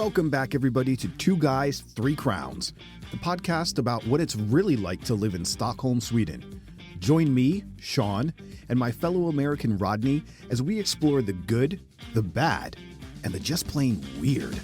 Welcome back, everybody, to Two Guys, Three Crowns, the podcast about what it's really like to live in Stockholm, Sweden. Join me, Sean, and my fellow American Rodney as we explore the good, the bad, and the just plain weird.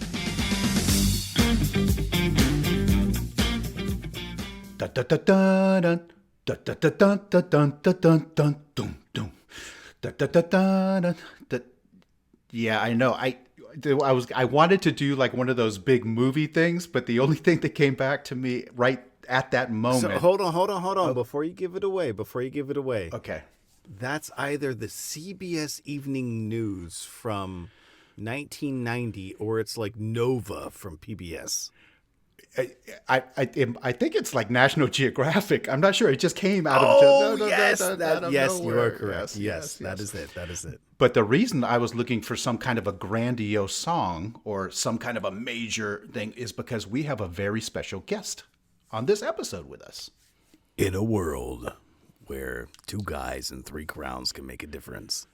Yeah, I know. I wanted to do like one of those big movie things, but the only thing that came back to me right at that moment. So hold on. Before you give it away. Okay. That's either the CBS Evening News from 1990 or it's like Nova from PBS. I think it's like National Geographic. I'm not sure. It just came out of yes, yes, you are correct. Yes, that is it. But the reason I was looking for some kind of a grandiose song or some kind of a major thing is because we have a very special guest on this episode with us. In a world where two guys and three crowns can make a difference.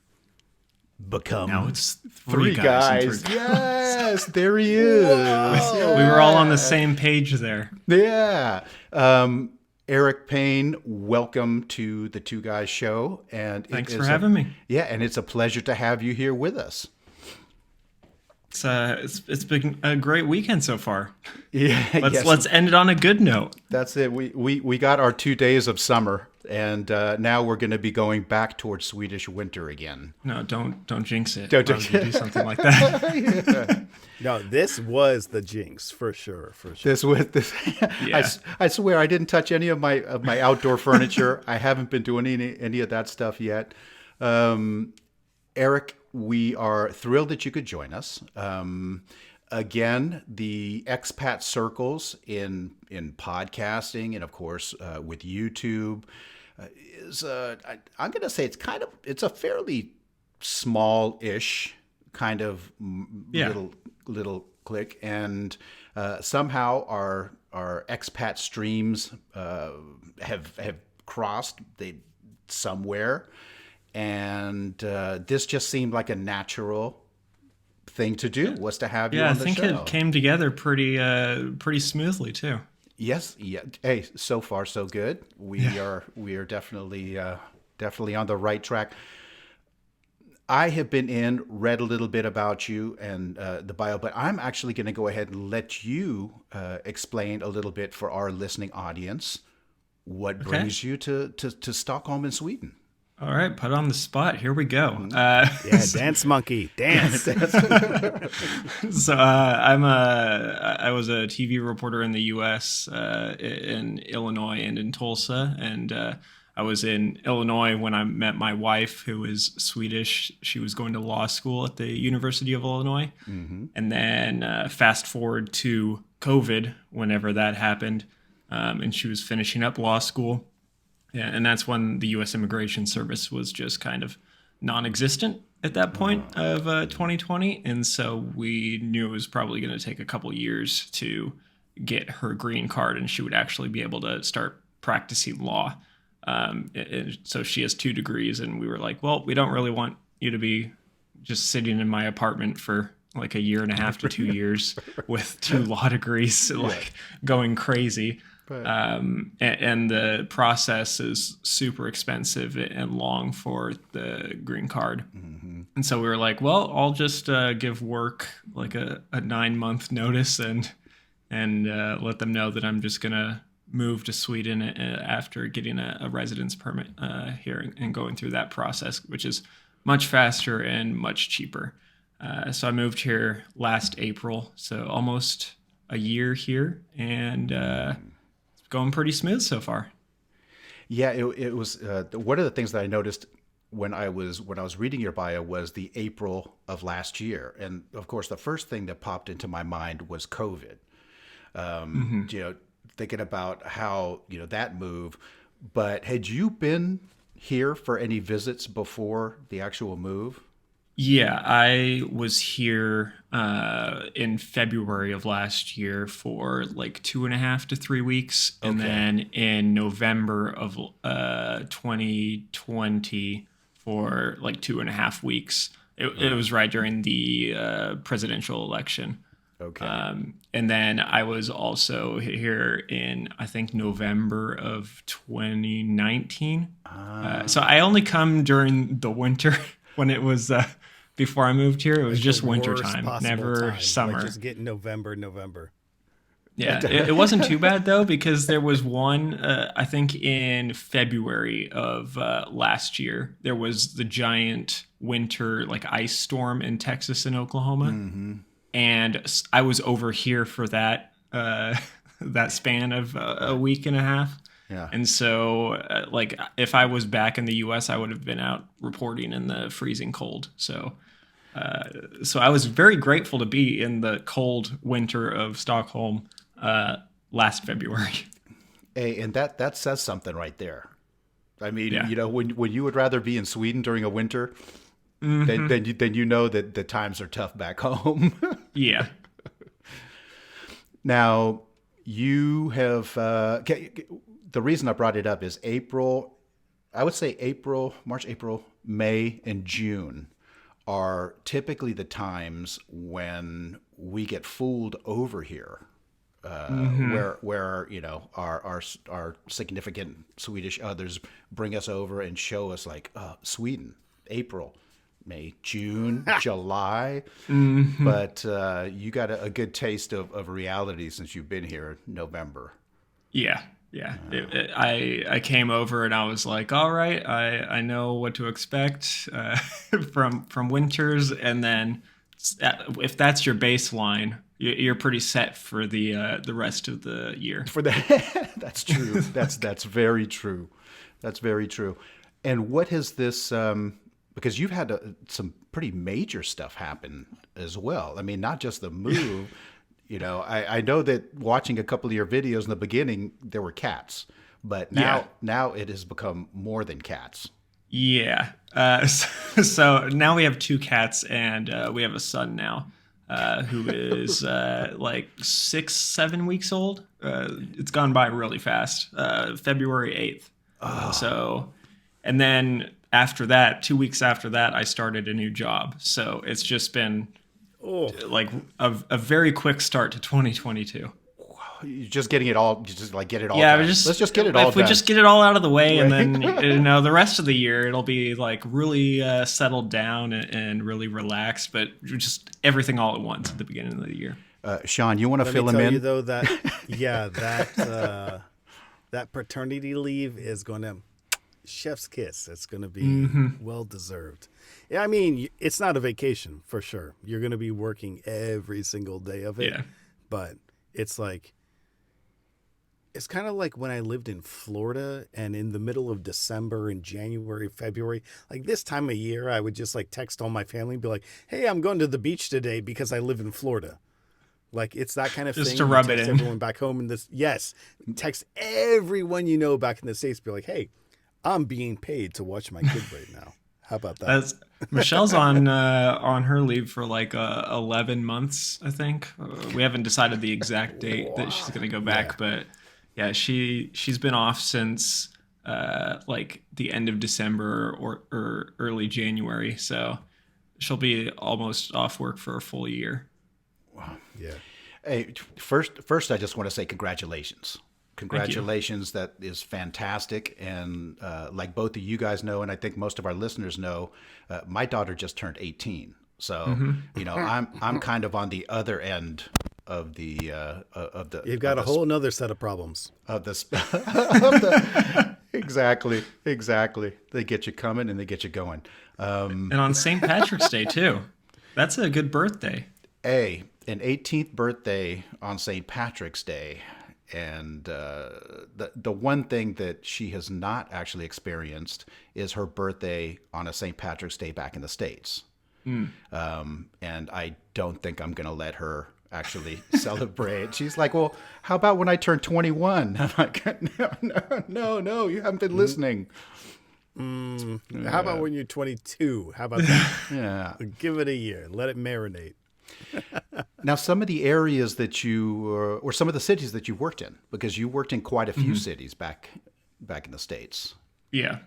Now it's three guys. Yes, there he is. We were all on the same page there. Yeah. Eric Payne, welcome to the Two Guys Show. And thanks for having me. Yeah, and it's a pleasure to have you here with us. It's been a great weekend so far. Yeah. Let's end it on a good note. That's it. We got our 2 days of summer, and now we're going to be going back towards Swedish winter again. No, don't jinx it. Don't do something like that. Yeah. No, this was the jinx for sure. This. Yeah. I swear I didn't touch any of my outdoor furniture. I haven't been doing any of that stuff yet. Eric, we are thrilled that you could join us. Again, the expat circles in podcasting and of course with YouTube is I'm going to say it's a fairly small-ish kind of little clique, and somehow our expat streams have crossed somewhere. And this just seemed like a natural thing to do, was to have you on the show. Yeah, I think it came together pretty smoothly too. Yes, yeah. Hey, so far so good. We are definitely on the right track. I have read a little bit about you and the bio, but I'm actually going to go ahead and let you explain a little bit for our listening audience what brings you to Stockholm in Sweden. All right, put on the spot. Here we go. Dance monkey, dance. So I was a TV reporter in the U.S. In Illinois and in Tulsa, and I was in Illinois when I met my wife, who is Swedish. She was going to law school at the University of Illinois, and then fast forward to COVID, whenever that happened, and she was finishing up law school. Yeah, and that's when the U.S. Immigration Service was just kind of non-existent at that point of 2020. And so we knew it was probably going to take a couple years to get her green card, and she would actually be able to start practicing law. And so she has 2 degrees, and we were like, well, we don't really want you to be just sitting in my apartment for like a year and a half to 2 years with 2 law degrees, going crazy. And the process is super expensive and long for the green card. And so we were like, well, I'll just give work like a 9-month notice and let them know that I'm just going to move to Sweden after getting a residence permit here and going through that process, which is much faster and much cheaper. So I moved here last April, so almost a year here, and going pretty smooth so far. Yeah, it was one of the things that I noticed when I was reading your bio was the April of last year, and of course the first thing that popped into my mind was COVID. Thinking about how that move. But had you been here for any visits before the actual move? Yeah, I was here in February of last year for like 2.5 to 3 weeks. And then in November of 2020 for like 2.5 weeks. It was right during the presidential election. Okay. And then I was also here in, I think, November of 2019. So I only come during the winter when it was, before I moved here, it was just winter time, never summer. Like just get November. Yeah, it wasn't too bad though, because there was one, I think in February of last year, there was the giant winter like ice storm in Texas and Oklahoma. Mm-hmm. And I was over here for that that span of a week and a half. Yeah. And so like if I was back in the US, I would have been out reporting in the freezing cold. So I was very grateful to be in the cold winter of Stockholm last February. Hey, and that says something right there. I mean, when you would rather be in Sweden during a winter, mm-hmm. then you know that the times are tough back home. Yeah. Now, you have the reason I brought it up is April. I would say March, April, May, and June are typically the times when we get fooled over here. Mm-hmm. where our significant Swedish others bring us over and show us like Sweden, April, May, June, July. Mm-hmm. But you got a good taste of reality since you've been here in November. Yeah. I came over and I was like, all right, I know what to expect from winters, and then if that's your baseline, you're pretty set for the rest of the year. For that, that's true. That's very true. That's very true. And what has this? Because you've had some pretty major stuff happen as well. I mean, not just the move. I know that watching a couple of your videos in the beginning, there were cats, but now it has become more than cats. Yeah. So now we have 2 cats, and we have a son now. Who is like 6-7 weeks old. It's gone by really fast. February 8th. Oh. So, and then after that, 2 weeks after that, I started a new job. So it's just been like a very quick start to 2022. You're just getting it all. You just like get it all. Yeah, done. Let's just get it all. If we just get it all out of the way, and then the rest of the year it'll be like really settled down and really relaxed. But just everything all at once at the beginning of the year. Sean, you want to fill him in? Let me tell you though that that paternity leave is going to chef's kiss. It's going to be well deserved. Yeah, I mean it's not a vacation for sure. You're going to be working every single day of it. Yeah. But it's like. It's kind of like when I lived in Florida, and in the middle of December and January, February, like this time of year, I would just like text all my family and be like, hey, I'm going to the beach today because I live in Florida. Like it's that kind of just thing. To rub it in. Everyone back home in this. Yes. Text everyone you know back in the States. Be like, hey, I'm being paid to watch my kid right now. How about that? Michelle's on her leave for like 11 months, I think. We haven't decided the exact date that she's going to go back, but... Yeah, she's been off since like the end of December or early January, so she'll be almost off work for a full year. Wow. Yeah. Hey, first I just want to say congratulations. Congratulations. That is fantastic. And like both of you guys know, and I think most of our listeners know, my daughter just turned 18. So, I'm kind of on the other end of the you've got a whole nother set of problems exactly they get you coming and they get you going, and on St. Patrick's Day too. That's a good birthday. An 18th birthday on St. Patrick's Day, and the one thing that she has not actually experienced is her birthday on a St. Patrick's Day back in the States. And I don't think I'm gonna let her actually celebrate. She's like, well, how about when I turn 21? I'm like, no, you haven't been listening. How about when you're 22? How about that? Yeah. Give it a year. Let it marinate. Now, some of the areas that you, or some of the cities that you worked in, because you worked in quite a few cities back in the States. Yeah.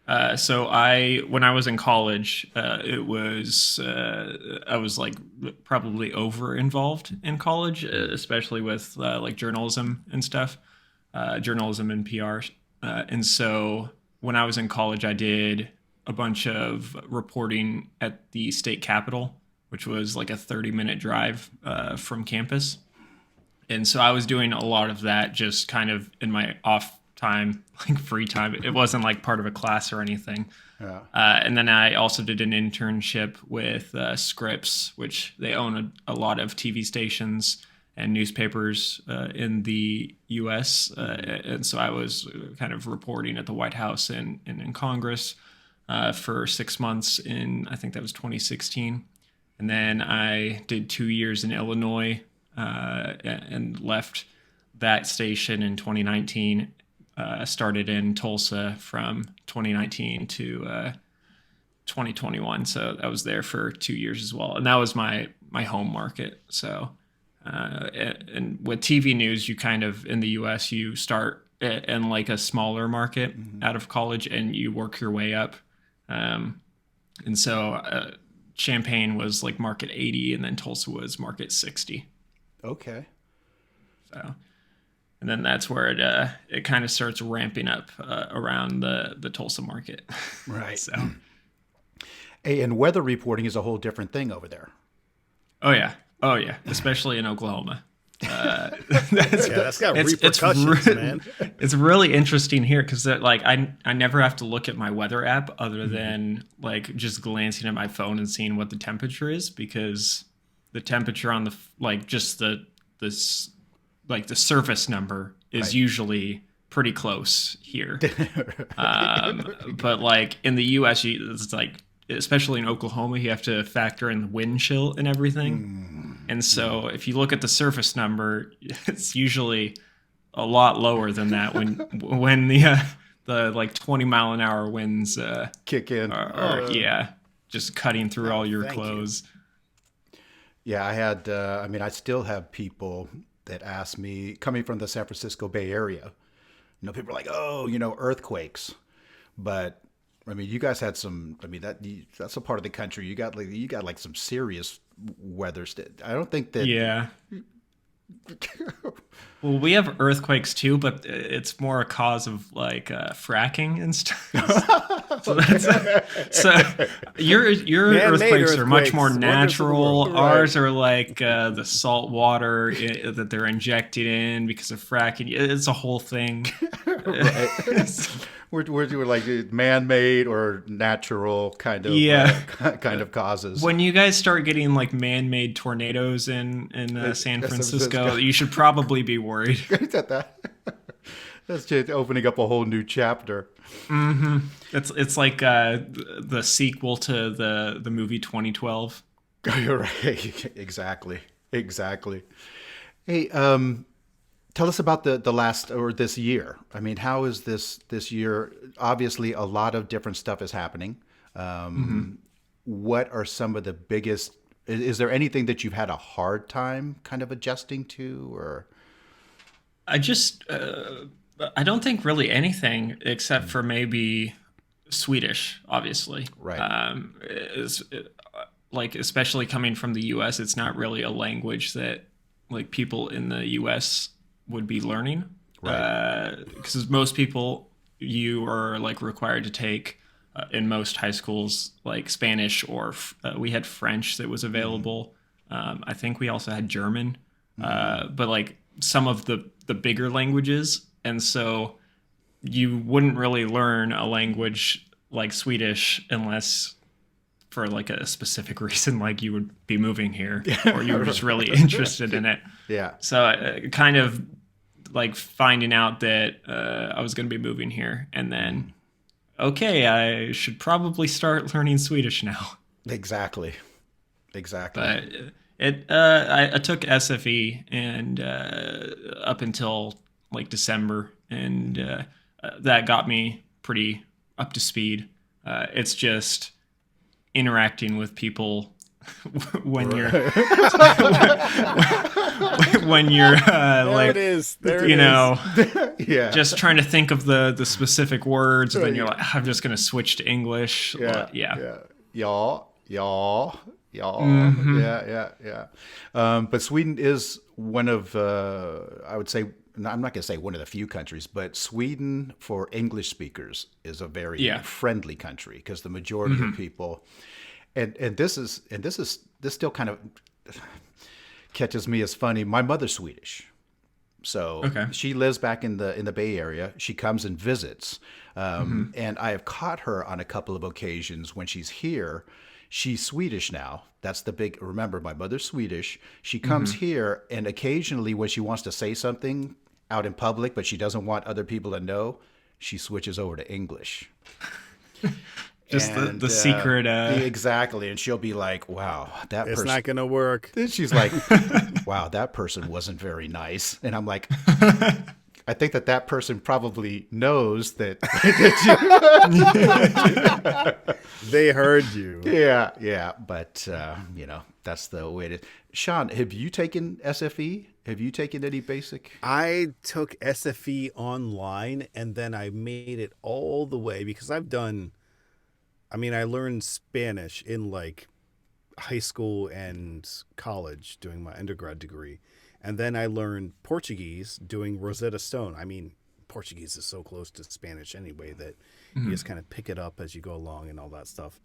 When I was in college, I was like probably over involved in college, especially with like journalism and stuff, journalism and PR. And so when I was in college, I did a bunch of reporting at the state capitol, which was like a 30-minute drive from campus. And so I was doing a lot of that just kind of in my off time, like free time. It wasn't like part of a class or anything. Yeah. And then I also did an internship with Scripps, which they own a lot of TV stations and newspapers in the U.S. And so I was kind of reporting at the White House and in Congress for 6 months I think that was 2016. And then I did 2 years in Illinois and left that station in 2019. Started in Tulsa from 2019 to 2021. So I was there for 2 years as well. And that was my home market. So, and with TV news, you kind of, in the US, you start in like a smaller market out of college and you work your way up. And so Champaign was like market 80 and then Tulsa was market 60. Okay. So... And then that's where it kind of starts ramping up around the Tulsa market. Right. So, hey, and weather reporting is a whole different thing over there. Oh yeah, especially in Oklahoma. That's got repercussions, man. It's really interesting here because like I never have to look at my weather app other than like just glancing at my phone and seeing what the temperature is, because the temperature on the like just the surface number is usually pretty close here. But like in the US, it's like, especially in Oklahoma, you have to factor in the wind chill and everything. And so if you look at the surface number, it's usually a lot lower than that when the like 20 mile an hour winds kick in. Just cutting through all your clothes. Yeah, I had, I still have people that asked me, coming from the San Francisco Bay Area, people are like, oh, earthquakes. But I mean, you guys had some, that's a part of the country. You got like some serious weather. I don't think that. Yeah. Well, we have earthquakes too, but it's more a cause of like fracking and stuff. so your earthquakes are much more natural. Ours are like the salt water that they're injecting in because of fracking. It's a whole thing. We're like man-made or natural kind of causes. When you guys start getting like man-made tornadoes in San Francisco, you should probably be worried. That's just opening up a whole new chapter. Mm-hmm. It's like the sequel to the movie 2012. You're right. Exactly. Hey, tell us about the last or this year. I mean, how is this year? Obviously, a lot of different stuff is happening. What are some of the biggest? Is there anything that you've had a hard time kind of adjusting to, or? I don't think really anything except for maybe Swedish, obviously. Right. Like especially coming from the U.S., it's not really a language that like people in the U.S. would be learning, right? Because most people, you are like required to take in most high schools like Spanish or we had French that was available. I think we also had German, but like some of the bigger languages, and so you wouldn't really learn a language like Swedish unless for like a specific reason, like you would be moving here or you were just really interested in it. Yeah. So kind of like finding out that I was going to be moving here, and then, okay, I should probably start learning Swedish now. Exactly. But I took SFE and up until like December, and that got me pretty up to speed. It's just interacting with people when you're when you're like, Yeah. just trying to think of the specific words, and then you're like, I'm just gonna switch to English. Y'all. Mm-hmm. Yeah. But Sweden is one of, I would say, I'm not going to say one of the few countries, but Sweden for English speakers is a very friendly country, because the majority of people, and this still kind of catches me as funny. My mother's Swedish. So she lives back in the Bay Area. She comes and visits, and I have caught her on a couple of occasions when she's here. She's Swedish now. That's the big. Remember, my mother's Swedish. She comes here, and occasionally, when she wants to say something out in public, but she doesn't want other people to know, she switches over to English. Just the secret. Exactly. And she'll be like, wow, it's not going to work. She's like, wow, that person wasn't very nice. And I'm like, I think that person probably knows that. They heard you. Yeah. But, that's the way it is. Sean, have you taken SFE? Have you taken any basic? I took SFE online, and then I made it all the way, because I learned Spanish in like high school and college doing my undergrad degree. And then I learned Portuguese doing Rosetta Stone. I mean, Portuguese is so close to Spanish anyway that you just kind of pick it up as you go along and all that stuff.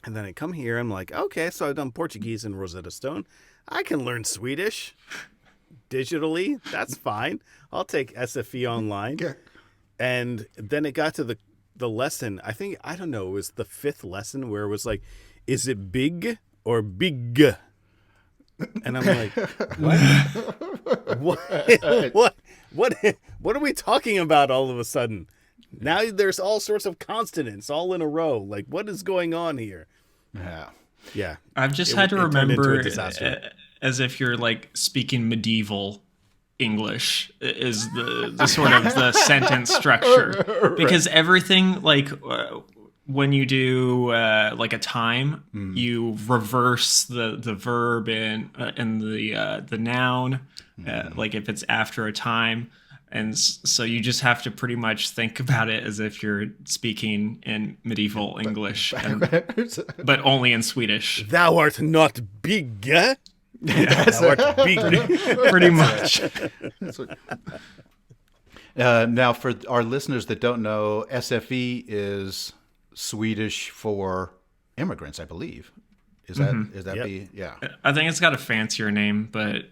And then I come here, I'm like, okay, so I've done Portuguese and Rosetta Stone. I can learn Swedish digitally. That's fine. I'll take SFE online. Yeah. And then it got to the lesson. I don't know, it was the 5th lesson where it was like, is it big or big? And I'm like, what are we talking about all of a sudden? Now there's all sorts of consonants all in a row. Like, what is going on here? Yeah. I've just had to remember as if you're like speaking medieval English is the sort of the sentence structure, because everything like when you do like a time, you reverse the verb and the noun, like if it's after a time. And so you just have to pretty much think about it as if you're speaking in medieval English, but only in Swedish. Thou art not big. Yeah, thou art big. Pretty much. Now, for our listeners that don't know, SFE is Swedish for immigrants, I believe. Is that Yep. I think it's got a fancier name, but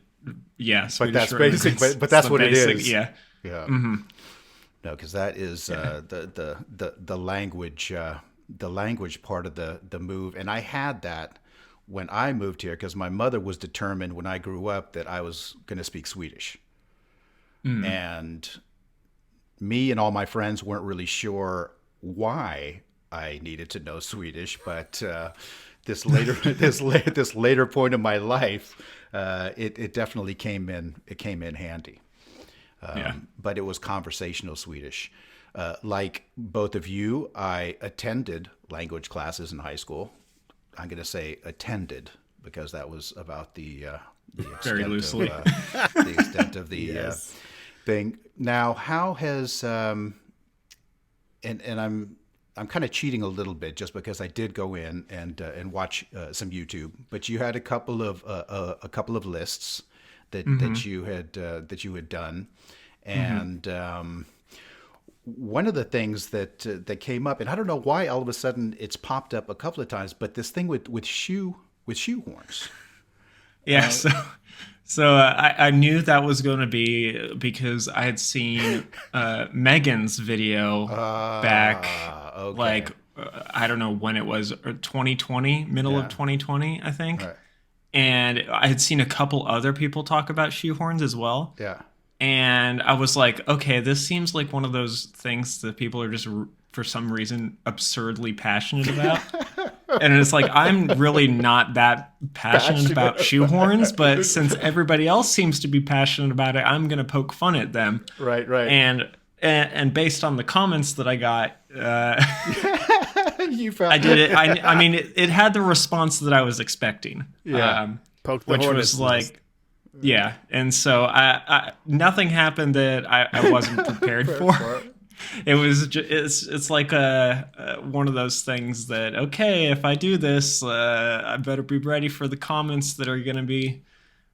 yeah, but that's basic. But that's what it is. Yeah. No, because that is the language part of the move, and I had that when I moved here, because my mother was determined when I grew up that I was going to speak Swedish, and me and all my friends weren't really sure why I needed to know Swedish, but this later point in my life, it definitely came in handy. But it was conversational Swedish. Like both of you, I attended language classes in high school. I'm going to say attended, because that was about the extent very loosely of, the extent of the thing. Now, how has and I'm kind of cheating a little bit, just because I did go in and watch some YouTube, but you had a couple of lists that you had done, and one of the things that came up, and I don't know why all of a sudden it's popped up a couple of times, but this thing with shoe horns. Yeah. So I knew that was going to be, because I had seen Megan's video back, like I don't know when it was, 2020, middle of 2020, I think. Right. And I had seen a couple other people talk about shoehorns as well. Yeah. And I was like, okay, this seems like one of those things that people are just, for some reason, absurdly passionate about. And it's like, I'm really not that passionate about shoehorns, but since everybody else seems to be passionate about it, I'm going to poke fun at them. Right. And based on the comments that I got, You found I did it. I mean, it had the response that I was expecting. Yeah. Poke the which hornet's was nest. like, yeah. And so I nothing happened that I wasn't prepared for. It was it's like one of those things that, okay, if I do this, I better be ready for the comments that are going to be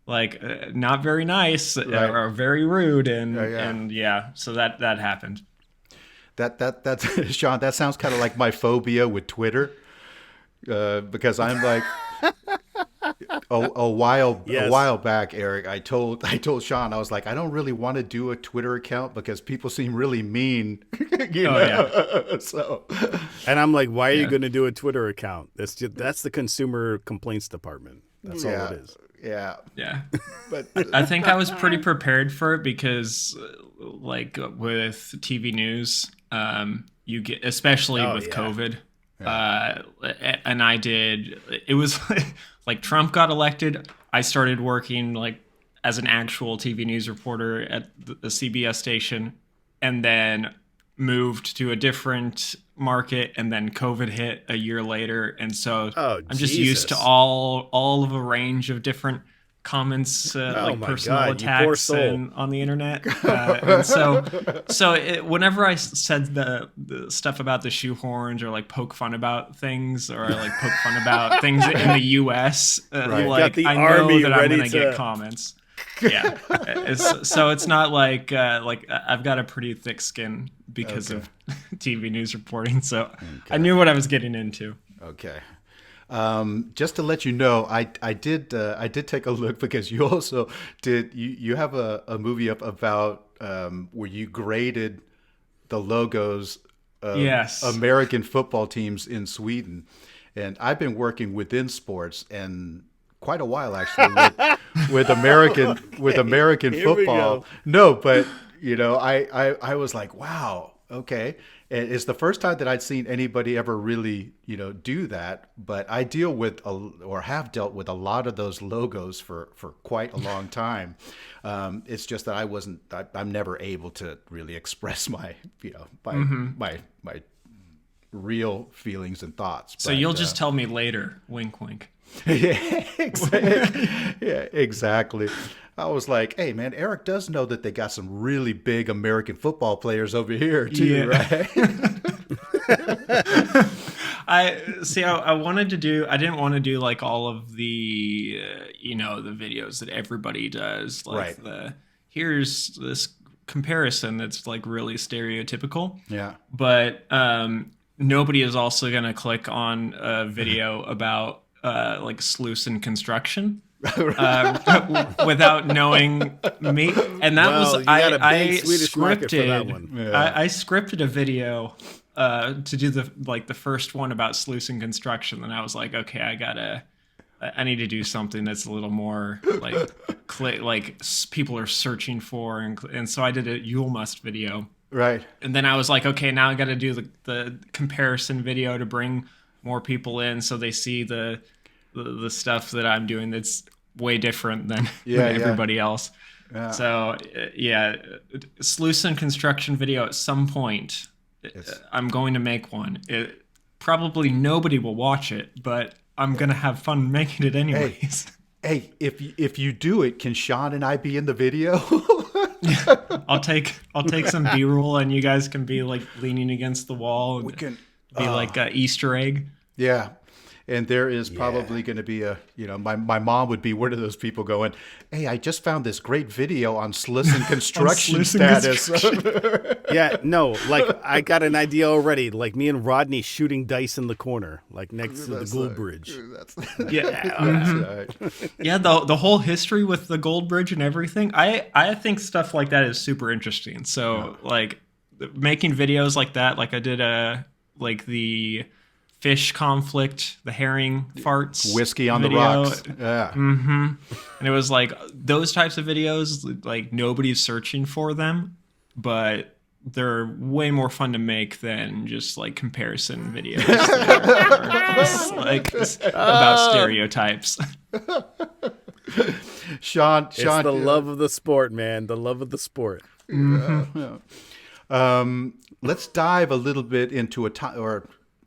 like not very nice or very rude, and so that happened. That's Sean. That sounds kind of like my phobia with Twitter, because I'm like, a while back, Eric, I told Sean, I was like, I don't really want to do a Twitter account because people seem really mean. Yeah. So, And I'm like, why are you going to do a Twitter account? That's the consumer complaints department. That's all it is. Yeah. Yeah. But I think I was pretty prepared for it because, like with TV news, you get, especially with COVID, and I did. It was like Trump got elected. I started working like as an actual TV news reporter at the CBS station, and then moved to a different market, and then COVID hit a year later, and so I'm just used to all of a range of different comments, like personal attacks on the internet, and so whenever I said the stuff about the shoehorns or like poke fun about things or like poke fun about things in the U.S., like I know that I'm gonna get comments. Yeah, it's not like I've got a pretty thick skin because of TV news reporting, so I knew what I was getting into. Okay. Just to let you know, I did take a look because you also did. You have a movie up about where you graded the logos of American football teams in Sweden, and I've been working within sports and quite a while actually with American football. No, but I was like, wow, okay. And it's the first time that I'd seen anybody ever really, do that. But I deal with or have dealt with a lot of those logos for quite a long time. It's just that I'm never able to really express my real feelings and thoughts. So you'll just tell me later, wink, wink. Yeah, exactly. I was like, hey, man, Eric does know that they got some really big American football players over here, too, right? I wanted to do, I didn't want to do like all of the, the videos that everybody does. Like here's this comparison that's like really stereotypical. Yeah. But nobody is also going to click on a video about like Sluice construction without knowing me, and that was I scripted that one. Yeah. I scripted a video to do the first one about Sluice construction, and I was like, okay, I need to do something that's a little more like people are searching for, and so I did a Yule Must video. Right. And then I was like, okay, now I got to do the comparison video to bring more people in so they see the stuff that I'm doing that's way different than everybody else. Yeah. So, Sluice construction video at some point. I'm going to make one. Probably nobody will watch it, but I'm going to have fun making it anyways. Hey, if you do it, can Sean and I be in the video? I'll take some B-roll, and you guys can be like leaning against the wall. We can be like an Easter egg. Yeah. And there is probably going to be my mom would be one of those people going, hey, I just found this great video on Sluice construction status. I got an idea already. Like me and Rodney shooting dice in the corner, like next to the Gold Bridge. The whole history with the Gold Bridge and everything. I think stuff like that is super interesting. So like making videos like that, like I did the fish conflict, the herring farts, whiskey on video. The rocks. Yeah. Mm-hmm. And it was like those types of videos, like nobody's searching for them, but they're way more fun to make than just like comparison videos about stereotypes. Sean, it's the love of the sport, man. The love of the sport. Mm-hmm. Let's dive a little bit into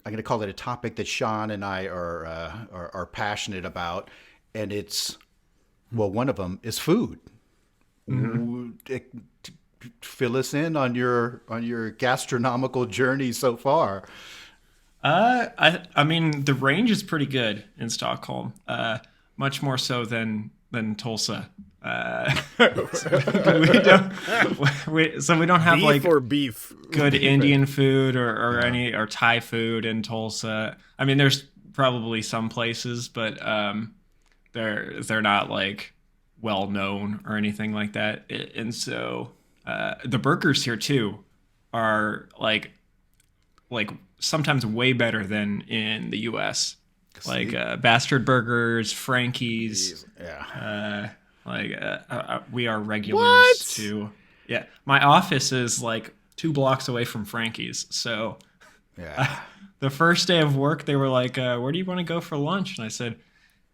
I'm going to call it a topic that Sean and I are passionate about, and it's, well, one of them is food. Fill us in on your gastronomical journey so far. I mean, the range is pretty good in Stockholm. Much more so than Tulsa. So we don't have beef like or beef good Indian food or Thai food in Tulsa. I mean, there's probably some places, but they're not like well known or anything like that. And so the burgers here too are like sometimes way better than in the U.S. Like Bastard Burgers, Frankie's. Yeah. We are regulars too. Yeah, my office is like 2 blocks away from Frankie's. So the first day of work, they were like, where do you want to go for lunch? And I said,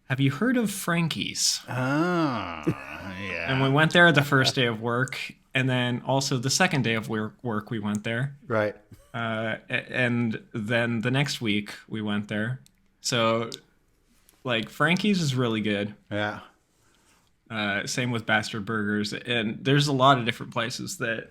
have you heard of Frankie's? Ah, yeah. And we went there the first day of work. And then also the second day of work, we went there. Right. And then the next week, we went there. So, like, Frankie's is really good. Yeah. Same with Bastard Burgers. And there's a lot of different places that,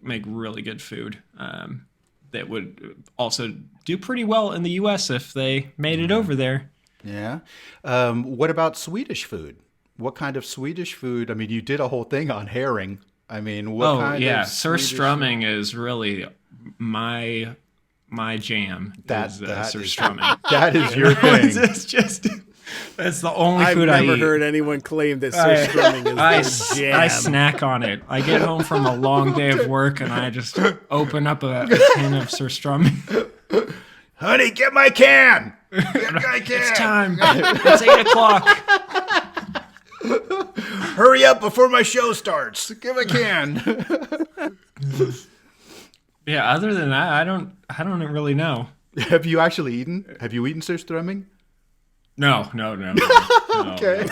make really good food that would also do pretty well in the U.S. if they made it over there. Yeah. What about Swedish food? What kind of Swedish food? I mean, you did a whole thing on herring. I mean, what kind of surströmming is really my jam. Surströmming. That is your thing. It's just that's the only food I eat. I've never heard anyone claim that surströmming is their jam. I snack on it. I get home from a long day of work and I just open up a tin of surströmming. Honey, get my can. Get my can. It's time. It's 8:00. Hurry up before my show starts. Give a can. Yeah, other than that, I don't really know. Have you actually eaten? Have you eaten surströmming? No. Okay.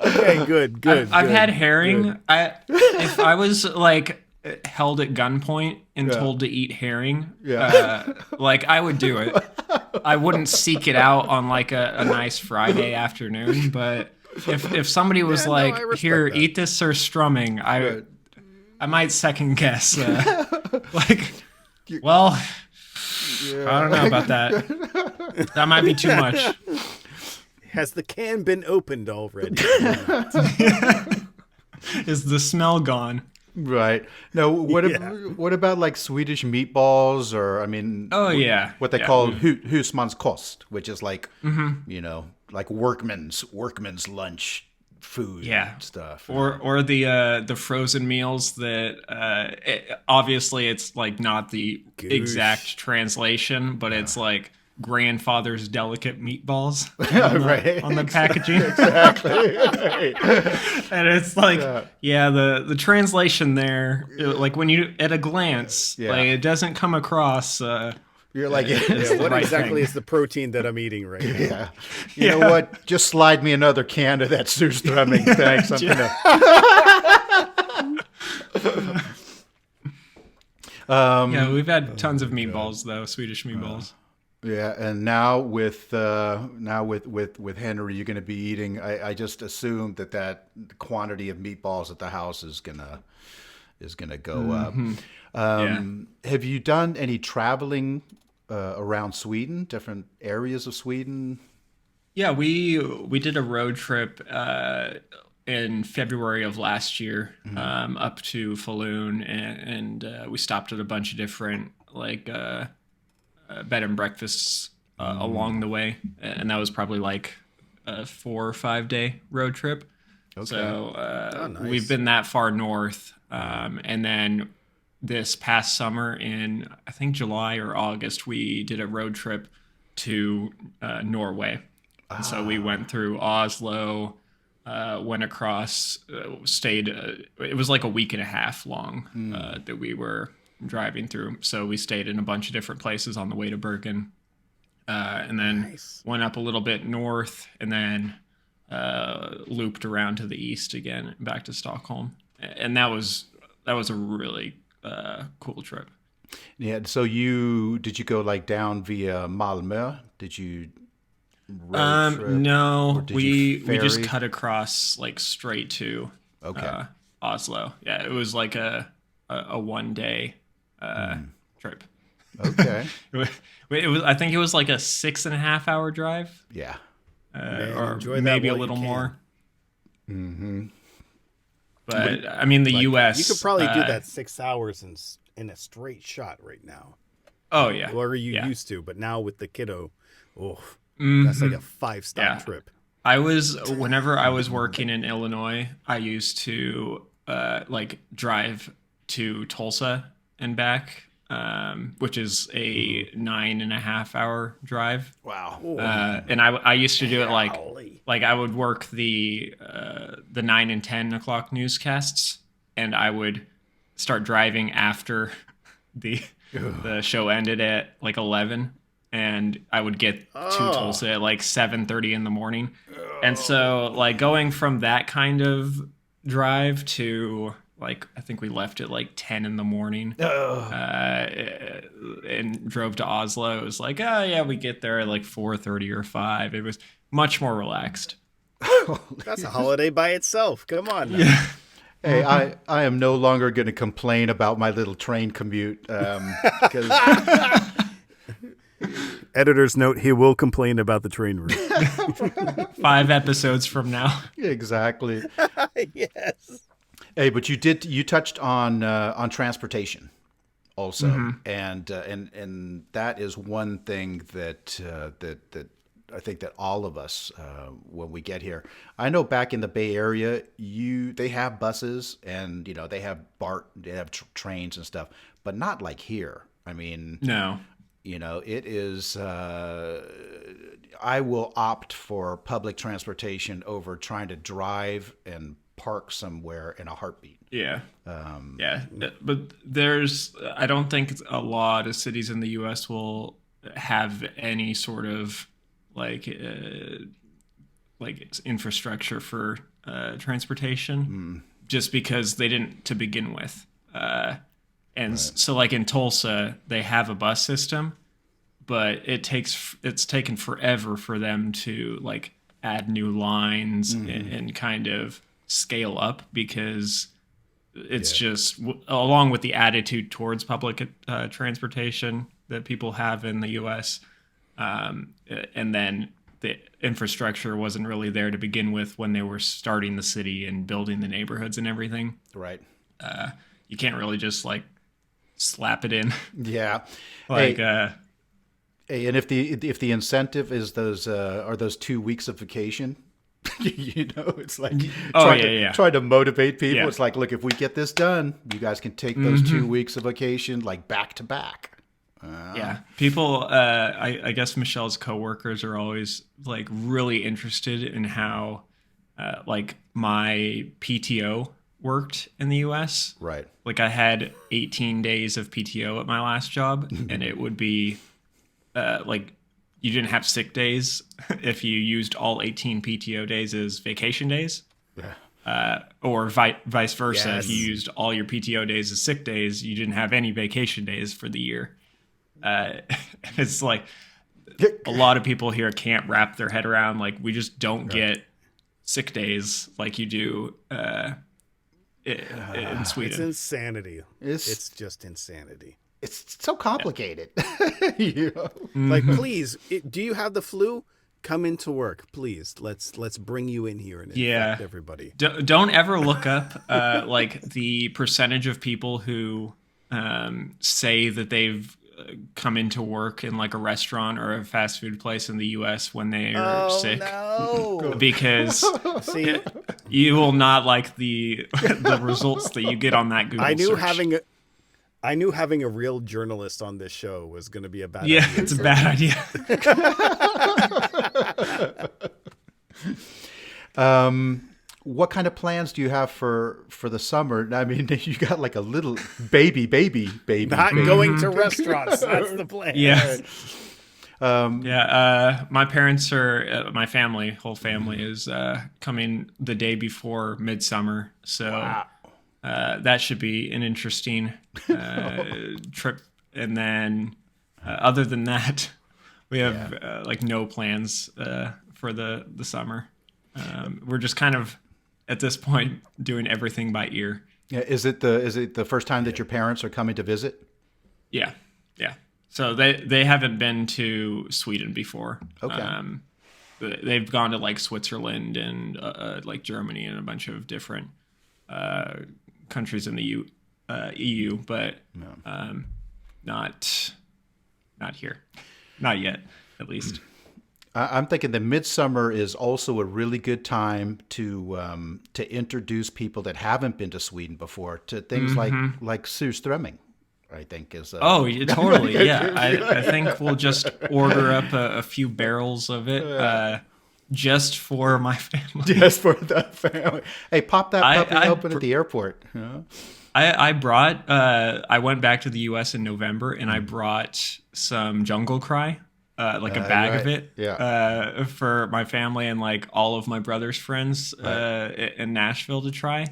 Okay, good. I've had herring. Good. If I was like held at gunpoint and told to eat herring, I would do it. I wouldn't seek it out on like a nice Friday afternoon, but if somebody was here, eat this surströmming, I might second guess. I don't know about that. That might be too much. Has the can been opened already? Is the smell gone? Right. No, what about like Swedish meatballs or, I mean... Oh, yeah. What they call husmanskost, which is like, like workman's lunch food stuff. Or the frozen meals that, obviously it's like not the exact translation, but it's like grandfather's delicate meatballs on the packaging. Exactly. And it's like, the translation there, like when you, at a glance, like it doesn't come across. You're like, what exactly is the protein that I'm eating right now? Yeah. You know what? Just slide me another can of that surströmming. Thanks. We've had tons of meatballs though, Swedish meatballs. Yeah, and now with Henry, you're going to be eating. I just assumed that quantity of meatballs at the house is gonna go up. Have you done any traveling around Sweden, different areas of Sweden? Yeah, we did a road trip in February of last year up to Falun, and we stopped at a bunch of different bed and breakfasts along the way, and that was probably like a 4 or 5 day road trip. Okay. So nice. We've been that far north, and then this past summer in I think July or August we did a road trip to Norway. And so we went through Oslo, went across, stayed. It was like a week and a half long that we were driving through. So we stayed in a bunch of different places on the way to Bringin, and then went up a little bit north, and then looped around to the east again, back to Stockholm. And that was a really cool trip. Yeah. So did you go like down via Malmö? Did you road trip? No, Or did we you just ferry? cut across like straight to Okay. Oslo. Yeah, it was like a 1 day trip. Okay. It was I think it was like a 6.5 hour drive, Yeah. or enjoy that maybe a while you little can. more. Mm-hmm. But I mean, the U.S. You could probably do that 6 hours in a straight shot right now. Oh yeah, What are you yeah. used to? But now with the kiddo, Mhm. that's like a 5-stop Yeah. trip. Whenever I was working in Illinois, I used to like drive to Tulsa and back, which is a 9.5 hour drive. Wow. And I used to do it Golly. like I would work the 9 and 10 o'clock newscasts, and I would start driving after the show ended at like 11, and I would get to Tulsa at like 7:30 in the morning. And so like going from that kind of drive to like, I think we left at like 10 in the morning, and drove to Oslo. It was like, oh yeah, we get there at like 4:30 or 5. It was much more relaxed. That's a holiday by itself. Come on. Now. Hey, I am no longer going to complain about my little train commute because Editor's note: he will complain about the train route. 5 episodes from now. exactly. Yes. Hey, but you touched on transportation also, Mm-hmm. and that is one thing that I think that all of us when we get here. I know back in the Bay Area, they have buses and they have trains and stuff, but not like here. I mean, No. it is. I will opt for public transportation over trying to drive and park somewhere in a heartbeat. Yeah. Yeah. But I don't think a lot of cities in the U.S. will have any sort of like infrastructure for transportation, just because they didn't to begin with. So like in Tulsa, they have a bus system, but it's taken forever for them to like add new lines and kind of scale up, because it's just along with the attitude towards public transportation that people have in the U.S. And then the infrastructure wasn't really there to begin with when they were starting the city and building the neighborhoods and everything. Right. You can't really just like slap it in. Yeah. Like, Hey, and if the incentive is those 2 weeks of vacation, it's like trying to motivate people. Yeah. It's like, look, if we get this done, you guys can take those 2 weeks of vacation like back to back. Yeah, people. I guess Michelle's coworkers are always like really interested in how, like my PTO worked in the U.S. Right. Like I had 18 days of PTO at my last job, and it would be, like you didn't have sick days if you used all 18 PTO days as vacation days. Yeah. Or vice versa. Yes. If you used all your PTO days as sick days, you didn't have any vacation days for the year. It's like a lot of people here can't wrap their head around, like, we just don't get sick days like you do in Sweden. It's insanity. It's- It's just insanity. It's so complicated. Like, please, do you have the flu? Come into work, please. Let's bring you in here and infect everybody. Don't ever look up like the percentage of people who say that they've come into work in like a restaurant or a fast food place in the U.S. when they are sick. No. Because See, you will not like the results that you get on that Google search. I knew having a real journalist on this show was going to be a bad Yeah, idea. it's a bad idea. What kind of plans do you have for the summer? I mean, you got like a little baby. Not going to restaurants. That's the plan. Yeah. My parents are, my family, whole family is coming the day before midsummer. So that should be an interesting trip And then other than that, we have like no plans for the summer. We're just kind of at this point doing everything by ear. Yeah. Is it the first time that your parents are coming to visit? Yeah. So they haven't been to Sweden before. Okay. They've gone to like Switzerland and like Germany and a bunch of different countries in the EU, but not here, not yet, at least. I'm thinking the midsummer is also a really good time to introduce people that haven't been to Sweden before to things like surströmming. I think is totally. Yeah, I think we'll just order up a few barrels of it just for my family. Just for the family. Hey, pop that puppy open at the airport. I went back to the U.S. in November, and I brought some Jungle Cry, like a bag of it, for my family and like all of my brother's friends in Nashville to try.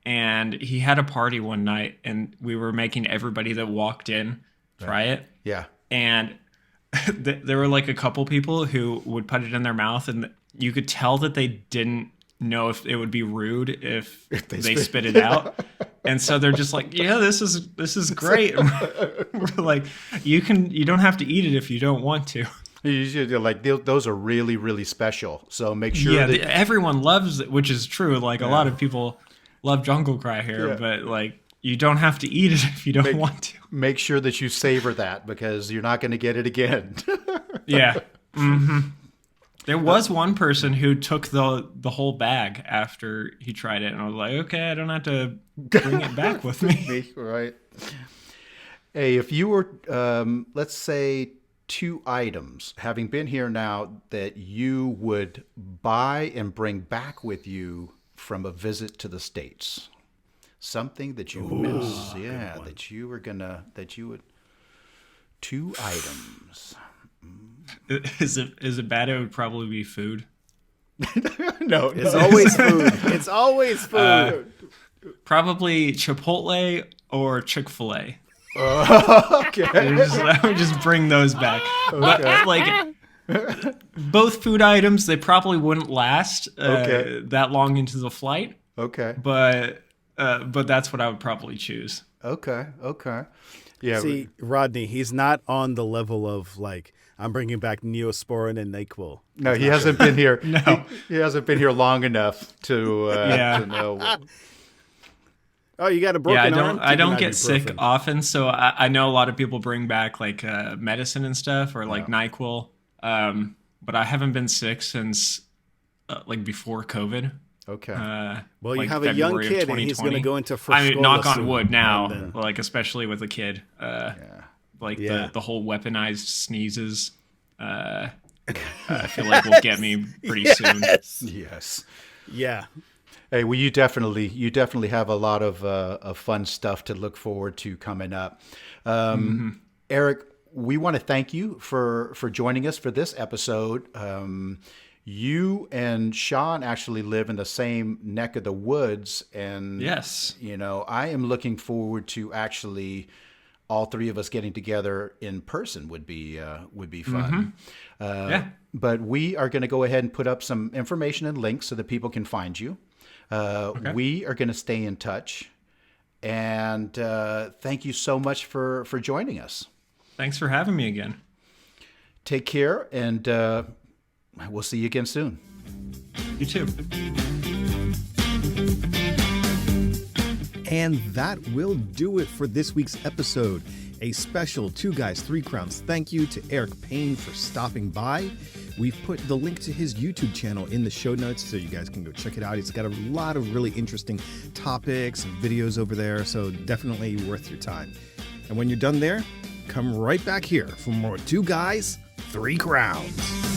And he had a party one night, and we were making everybody that walked in try it. Yeah. And there were like a couple people who would put it in their mouth, and you could tell that they didn't know if it would be rude if they spit it out. And so they're just like, yeah, this is great. We're like, you don't have to eat it if you don't want to. You're like, those are really, really special. So make sure everyone loves it, which is true. Like a lot of people love Jungle Cry here, but like you don't have to eat it if you don't want to. Make sure that you savor that because you're not going to get it again. Yeah. Mm-hmm. There was one person who took the whole bag after he tried it, and I was like, okay, I don't have to bring it back with me. Right. Hey, if you were, let's say, 2 items, having been here now, that you would buy and bring back with you from a visit to the States, something that you miss, that you would. 2 items. Is it bad? It would probably be food. No, it's always food. It's always food. Probably Chipotle or Chick-fil-A. Okay. I would just bring those back. Okay. But, like, both food items, they probably wouldn't last that long into the flight. Okay. But that's what I would probably choose. Okay. Yeah. See, Rodney, he's not on the level of like, I'm bringing back Neosporin and NyQuil. No, he hasn't been here. No, he hasn't been here long enough to know. Oh, you got a broken arm? I don't get sick often, so I know a lot of people bring back like medicine and stuff or like NyQuil. But I haven't been sick since like before COVID. Okay. Well, you like have February a young kid, and he's going to go into first. I mean, knock on wood now, like especially with a kid. The whole weaponized sneezes. I feel like will get me pretty soon. Yes. Yeah. Hey, well, you definitely have a lot of fun stuff to look forward to coming up. Eric, we want to thank you for joining us for this episode. You and Sean actually live in the same neck of the woods, and yes, I am looking forward to actually all 3 of us getting together in person. Would be fun. But we are going to go ahead and put up some information and links so that people can find you. We are going to stay in touch, and thank you so much for joining us. Thanks for having me again. Take care, and we'll see you again soon. You too. And that will do it for this week's episode. A special 2 Guys, 3 Crowns thank you to Eric Payne for stopping by. We've put the link to his YouTube channel in the show notes so you guys can go check it out. He's got a lot of really interesting topics and videos over there, so definitely worth your time. And when you're done there, come right back here for more 2 Guys, 3 Crowns.